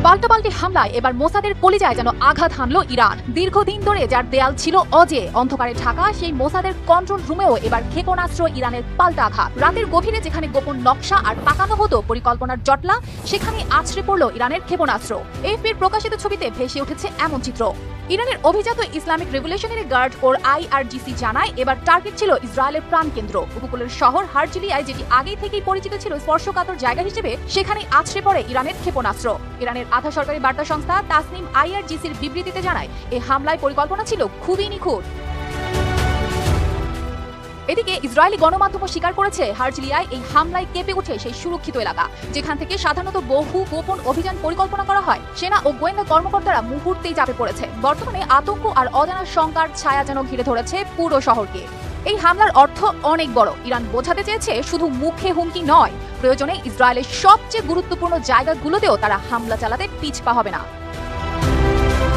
পাল্টাপাল্টি হামলায় এবার মোসাদের কলিজায় যেন আঘাত হানল ইরান। দীর্ঘদিন ধরে যার দেয়াল ছিল অজে অন্ধকারে ঢাকা, সেই মোসাদের কন্ট্রোল রুমেও এবার ক্ষেপণাস্ত্র ইরানের পাল্টা আঘাত। রাতের গভীরে যেখানে গোপন নকশা আর পাকানো হতো পরিকল্পনার জটলা, সেখানে আছড়ে পড়ল ইরানের ক্ষেপণাস্ত্র। এএফপির প্রকাশিত ছবিতে ভেসে উঠেছে এমন চিত্র। ইরানের অভিজাত Islamic revolutionary guard corps IRGC জানায়, এবার টার্গেট ছিল ইসরায়েলের প্রাণকেন্দ্র উপকূলের শহর হারজিলিয়ায়, যেটি আগেই থেকেই পরিচিত ছিল স্পর্শকাতর জায়গা হিসেবে। সেখানে আছড়ে পড়ে ইরানের ক্ষেপণাস্ত্র। ইরানের আধা সরকারি বার্তা সংস্থা তাসনিম আইআরজিসির বিবৃতিতে জানায়, এই হামলায় পরিকল্পনা ছিল খুবই নিখুঁত। এদিকে ইসরায়েলি গণমাধ্যমও স্বীকার করেছে, হারজিলিয়ায় এই হামলায় কেঁপে উঠে সেই সুরক্ষিত এলাকা, যেখান থেকে সাধারণত বহু গোপন অভিযান পরিকল্পনা করা হয়। সেনা ও গোয়েন্দা কর্মকর্তারা মুহূর্তেই চাপে পড়েছে। বর্তমানে আতঙ্ক আর অজানা শঙ্কার ছায়া যেন ঘিরে ধরেছে পুরো শহরকে। এই হামলার অর্থ অনেক বড়। ইরান বোঝাতে চেয়েছে, শুধু মুখে হুমকি নয়, প্রয়োজনে ইসরায়েলের সবচেয়ে গুরুত্বপূর্ণ জায়গাগুলোতেও তারা হামলা চালাতে পিছপা হবে না।